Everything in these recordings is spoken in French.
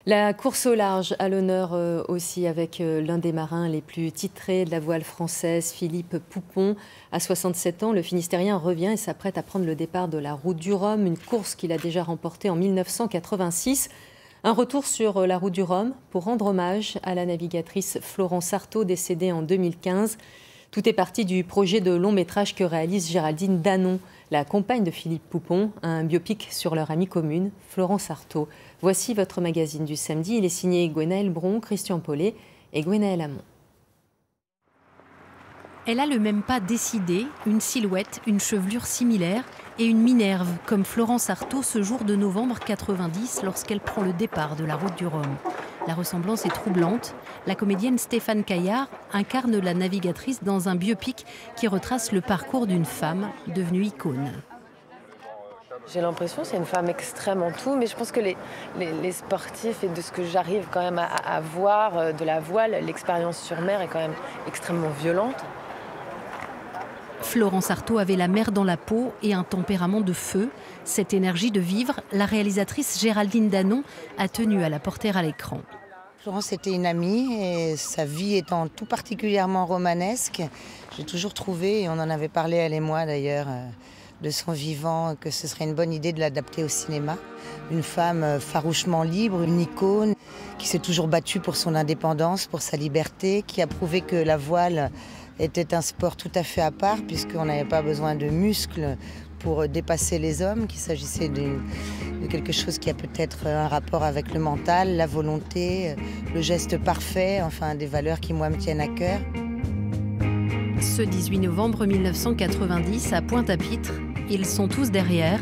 La course au large à l'honneur aussi avec l'un des marins les plus titrés de la voile française, Philippe Poupon. À 67 ans, le Finistérien revient et s'apprête à prendre le départ de la Route du Rhum, une course qu'il a déjà remportée en 1986. Un retour sur la Route du Rhum pour rendre hommage à la navigatrice Florence Artaud, décédée en 2015. Tout est parti du projet de long métrage que réalise Géraldine Danon, la compagne de Philippe Poupon, un biopic sur leur amie commune, Florence Artaud. Voici votre magazine du samedi. Il est signé Gwenaëlle Bron, Christian Paulet et Gwenaëlle Hamon. Elle a le même pas décidé, une silhouette, une chevelure similaire et une minerve, comme Florence Artaud ce jour de novembre 90 lorsqu'elle prend le départ de la Route du Rhum. La ressemblance est troublante. La comédienne Stéphane Caillard incarne la navigatrice dans un biopic qui retrace le parcours d'une femme devenue icône. J'ai l'impression que c'est une femme extrême en tout, mais je pense que les sportifs et de ce que j'arrive quand même à voir de la voile, l'expérience sur mer est quand même extrêmement violente. Florence Artaud avait la mer dans la peau et un tempérament de feu. Cette énergie de vivre, la réalisatrice Géraldine Danon a tenu à la porter à l'écran. Florence était une amie et sa vie étant tout particulièrement romanesque, j'ai toujours trouvé, et on en avait parlé elle et moi d'ailleurs, de son vivant, que ce serait une bonne idée de l'adapter au cinéma. Une femme farouchement libre, une icône, qui s'est toujours battue pour son indépendance, pour sa liberté, qui a prouvé que la voile était un sport tout à fait à part, puisqu'on n'avait pas besoin de muscles pour dépasser les hommes, qu'il s'agissait de quelque chose qui a peut-être un rapport avec le mental, la volonté, le geste parfait, enfin des valeurs qui moi me tiennent à cœur. Ce 18 novembre 1990, à Pointe-à-Pitre, ils sont tous derrière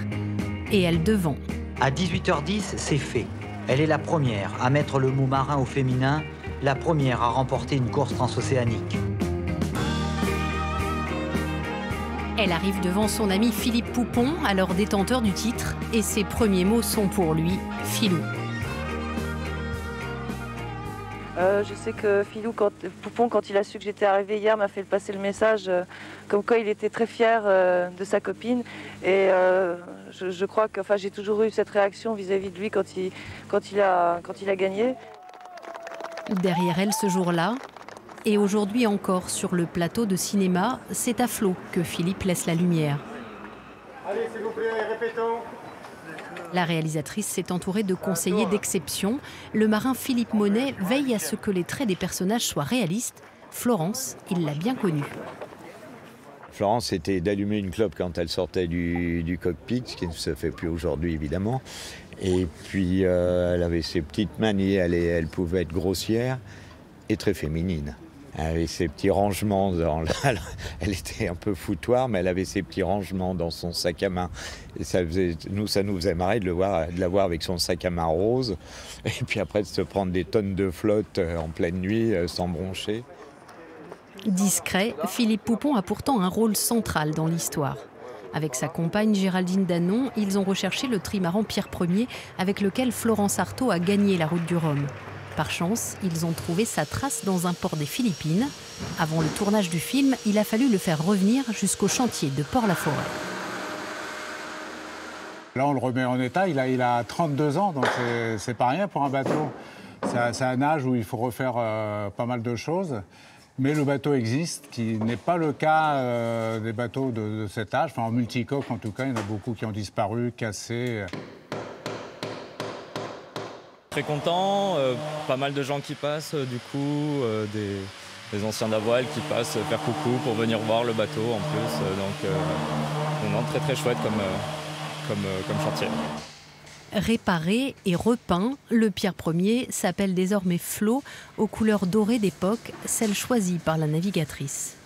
et elle devant. À 18h10, c'est fait. Elle est la première à mettre le mot marin au féminin, la première à remporter une course transocéanique. Elle arrive devant son ami Philippe Poupon, alors détenteur du titre, et ses premiers mots sont pour lui, Philou. Je sais que Poupon, quand il a su que j'étais arrivée hier, m'a fait passer le message comme quoi il était très fier de sa copine. Et je crois que j'ai toujours eu cette réaction vis-à-vis de lui quand il a gagné. Derrière elle ce jour-là, et aujourd'hui encore sur le plateau de cinéma, c'est à flot que Philippe laisse la lumière. Allez, s'il vous plaît, répétons. La réalisatrice s'est entourée de conseillers d'exception. Le marin Philippe Monet veille à ce que les traits des personnages soient réalistes. Florence, il l'a bien connue. Florence, c'était d'allumer une clope quand elle sortait du cockpit, ce qui ne se fait plus aujourd'hui évidemment. Et puis elle avait ses petites manies, elle pouvait être grossière et très féminine. Elle avait ses petits rangements, elle était un peu foutoir, mais elle avait ses petits rangements dans son sac à main. Et ça nous faisait marrer de la voir avec son sac à main rose, et puis après de se prendre des tonnes de flotte en pleine nuit, sans broncher. Discret, Philippe Poupon a pourtant un rôle central dans l'histoire. Avec sa compagne Géraldine Danon, ils ont recherché le trimaran Pierre Ier avec lequel Florence Artaud a gagné la Route du Rhum. Par chance, ils ont trouvé sa trace dans un port des Philippines. Avant le tournage du film, il a fallu le faire revenir jusqu'au chantier de Port-la-Forêt. Là, on le remet en état, il a 32 ans, donc c'est pas rien pour un bateau. C'est un âge où il faut refaire pas mal de choses. Mais le bateau existe, qui n'est pas le cas des bateaux de cet âge. Enfin, en multicoque, en tout cas, il y en a beaucoup qui ont disparu, cassés. Très content, pas mal de gens qui passent, du coup, des anciens de la voile qui passent faire coucou pour venir voir le bateau en plus. Donc très très chouette comme chantier. Réparé et repeint, le Pierre Ier s'appelle désormais Flot, aux couleurs dorées d'époque, celles choisies par la navigatrice.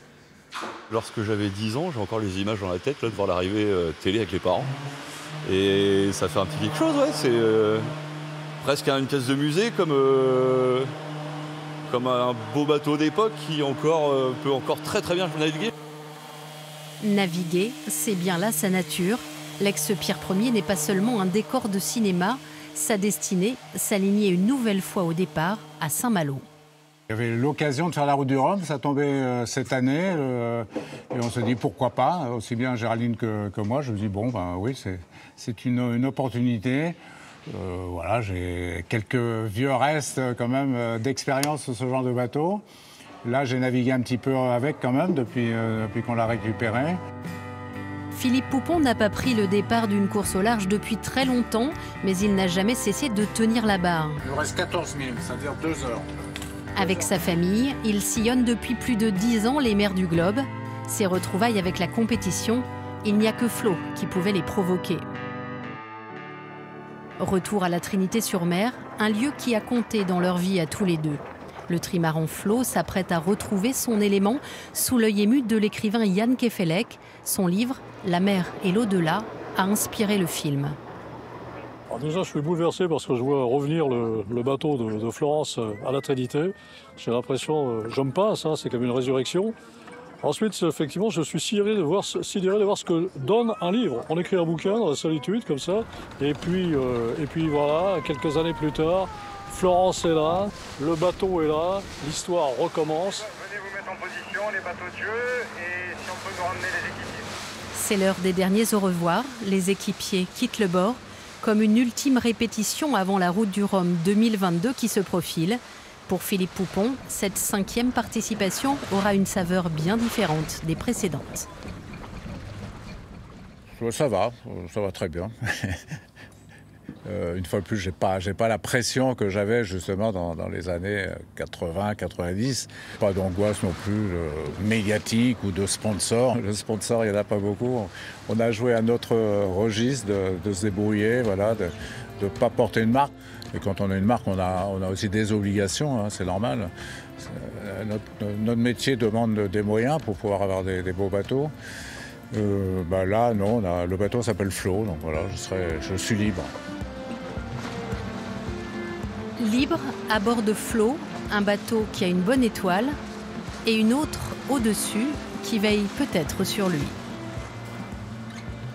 Lorsque j'avais 10 ans, j'ai encore les images dans la tête là, de voir l'arrivée télé avec les parents. Et ça fait un petit quelque chose, ouais, c'est presque une pièce de musée comme un beau bateau d'époque qui peut encore très très bien naviguer. Naviguer, c'est bien là sa nature. L'ex-Pierre Ier n'est pas seulement un décor de cinéma, sa destinée s'alignait une nouvelle fois au départ à Saint-Malo. Il y avait l'occasion de faire la Route du Rhum, ça tombait cette année, et on se dit pourquoi pas, aussi bien Géraldine que moi. Je me dis bon, ben oui, c'est une opportunité. Voilà, j'ai quelques vieux restes quand même d'expérience sur ce genre de bateau. Là, j'ai navigué un petit peu avec quand même depuis qu'on l'a récupéré. Philippe Poupon n'a pas pris le départ d'une course au large depuis très longtemps, mais il n'a jamais cessé de tenir la barre. Il nous reste 14 000, c'est-à-dire 2 heures. Avec sa famille, il sillonne depuis plus de 10 ans les mers du globe. Ses retrouvailles avec la compétition, il n'y a que Flo qui pouvait les provoquer. Retour à la Trinité-sur-Mer, un lieu qui a compté dans leur vie à tous les deux. Le trimaran Flo s'apprête à retrouver son élément sous l'œil ému de l'écrivain Jan Kefelec. Son livre, La mer et l'au-delà, a inspiré le film. Alors déjà, je suis bouleversé parce que je vois revenir le bateau de Florence à la Trinité. J'ai l'impression, je me passe, hein, c'est comme une résurrection. Ensuite, effectivement, je suis sidéré de voir ce que donne un livre. On écrit un bouquin dans la solitude, comme ça, et puis voilà, quelques années plus tard, Florence est là, le bateau est là, l'histoire recommence. Venez vous mettre en position, les bateaux de jeu, et si on peut nous ramener les équipiers. C'est l'heure des derniers au revoir. Les équipiers quittent le bord, comme une ultime répétition avant la Route du Rhum 2022 qui se profile. Pour Philippe Poupon, cette 5e participation aura une saveur bien différente des précédentes. Ça va très bien. Une fois de plus, j'ai pas la pression que j'avais justement dans les années 80, 90. Pas d'angoisse non plus médiatique ou de sponsor. Le sponsor, il n'y en a pas beaucoup. On a joué à notre registre de se débrouiller, voilà, de ne pas porter une marque. Et quand on a une marque, on a aussi des obligations, hein, c'est normal. Notre métier demande des moyens pour pouvoir avoir des beaux bateaux. Là, non, le bateau s'appelle Flo, donc voilà, je suis libre. Libre à bord de Flo, un bateau qui a une bonne étoile et une autre au-dessus qui veille peut-être sur lui.